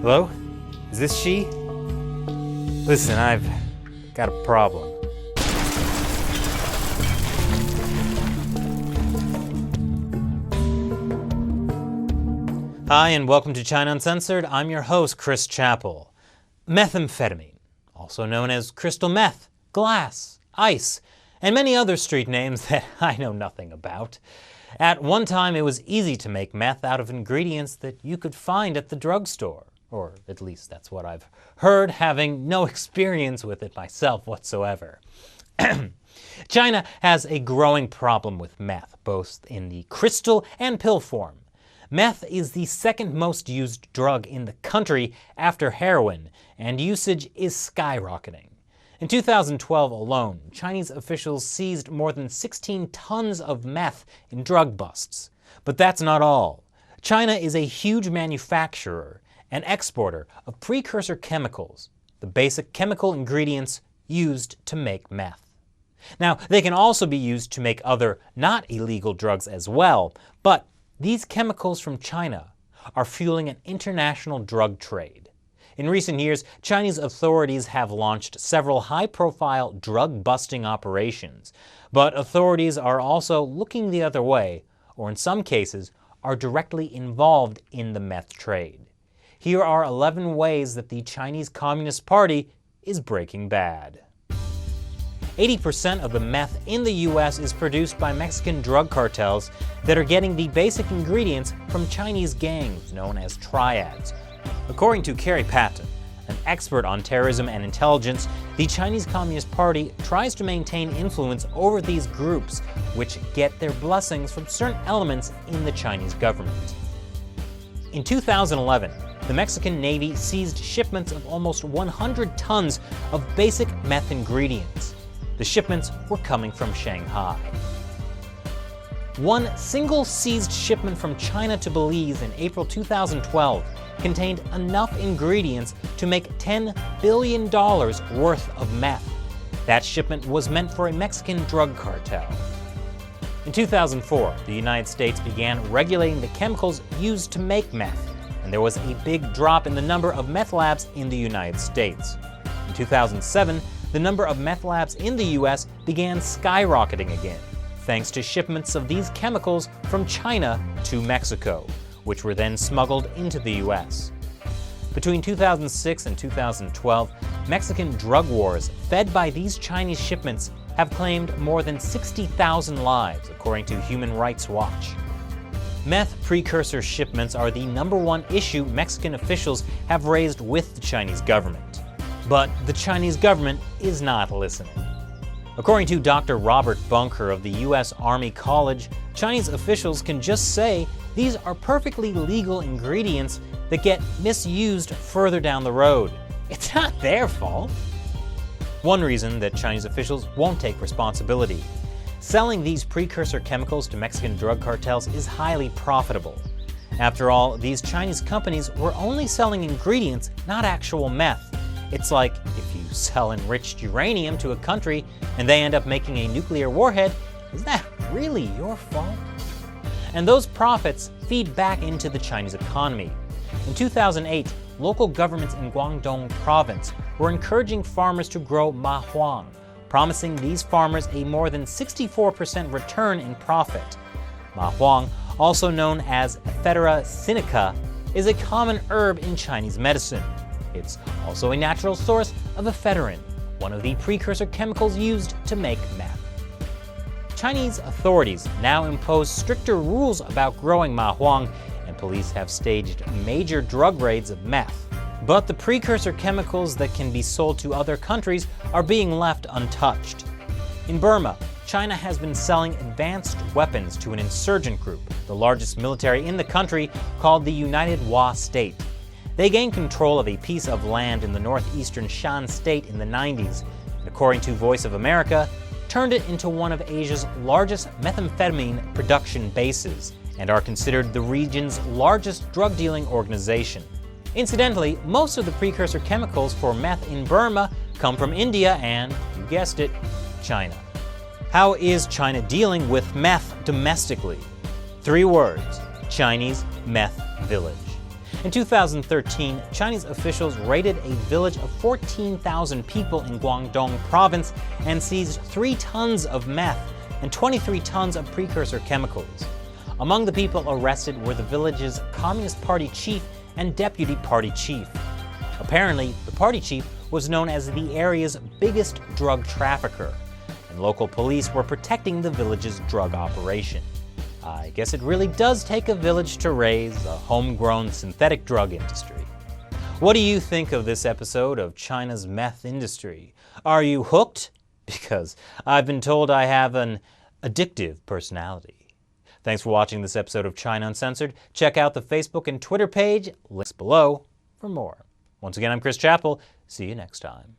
Hello? Is this she? Listen, I've got a problem. Hi, and welcome to China Uncensored. I'm your host, Chris Chappell. Methamphetamine, also known as crystal meth, glass, ice, and many other street names that I know nothing about. At one time, it was easy to make meth out of ingredients that you could find at the drugstore. Or at least that's what I've heard, having no experience with it myself whatsoever. China has a growing problem with meth, both in the crystal and pill form. Meth is the second most used drug in the country after heroin, and usage is skyrocketing. In 2012 alone, Chinese officials seized more than 16 tons of meth in drug busts. But that's not all. China is a huge manufacturer and exporter of precursor chemicals, the basic chemical ingredients used to make meth. Now, they can also be used to make other not illegal drugs as well, but these chemicals from China are fueling an international drug trade. In recent years, Chinese authorities have launched several high-profile drug-busting operations, but authorities are also looking the other way, or in some cases, are directly involved in the meth trade. Here are 11 ways that the Chinese Communist Party is breaking bad. 80% of the meth in the US is produced by Mexican drug cartels that are getting the basic ingredients from Chinese gangs known as triads. According to Carrie Patton, an expert on terrorism and intelligence, the Chinese Communist Party tries to maintain influence over these groups, which get their blessings from certain elements in the Chinese government. In 2011, the Mexican Navy seized shipments of almost 100 tons of basic meth ingredients. The shipments were coming from Shanghai. One single seized shipment from China to Belize in April 2012 contained enough ingredients to make $10 billion worth of meth. That shipment was meant for a Mexican drug cartel. In 2004, the United States began regulating the chemicals used to make meth, and there was a big drop in the number of meth labs in the United States. In 2007, the number of meth labs in the US began skyrocketing again, thanks to shipments of these chemicals from China to Mexico, which were then smuggled into the US. Between 2006 and 2012, Mexican drug wars fed by these Chinese shipments have claimed more than 60,000 lives, according to Human Rights Watch. Meth precursor shipments are the #1 issue Mexican officials have raised with the Chinese government. But the Chinese government is not listening. According to Dr. Robert Bunker of the U.S. Army College, Chinese officials can just say these are perfectly legal ingredients that get misused further down the road. It's not their fault. One reason that Chinese officials won't take responsibility. Selling these precursor chemicals to Mexican drug cartels is highly profitable. After all, these Chinese companies were only selling ingredients, not actual meth. It's like if you sell enriched uranium to a country and they end up making a nuclear warhead, is that really your fault? And those profits feed back into the Chinese economy. In 2008, local governments in Guangdong province were encouraging farmers to grow ma huang, promising these farmers a more than 64% return in profit. Ma huang, also known as Ephedra sinica, is a common herb in Chinese medicine. It's also a natural source of ephedrine, one of the precursor chemicals used to make meth. Chinese authorities now impose stricter rules about growing ma huang, and police have staged major drug raids of meth. But the precursor chemicals that can be sold to other countries are being left untouched. In Burma, China has been selling advanced weapons to an insurgent group, the largest military in the country, called the United Wa State. They gained control of a piece of land in the northeastern Shan state in the 90s, and according to Voice of America, turned it into one of Asia's largest methamphetamine production bases, and are considered the region's largest drug-dealing organization. Incidentally, most of the precursor chemicals for meth in Burma come from India and, you guessed it, China. How is China dealing with meth domestically? 3 words: Chinese meth village. In 2013, Chinese officials raided a village of 14,000 people in Guangdong province and seized 3 tons of meth and 23 tons of precursor chemicals. Among the people arrested were the village's Communist Party chief and deputy party chief. Apparently, the party chief was known as the area's biggest drug trafficker, and local police were protecting the village's drug operation. I guess it really does take a village to raise a homegrown synthetic drug industry. What do you think of this episode of China's meth industry? Are you hooked? Because I've been told I have an addictive personality. Thanks for watching this episode of China Uncensored. Check out the Facebook and Twitter page, links below, for more. Once again, I'm Chris Chappell. See you next time.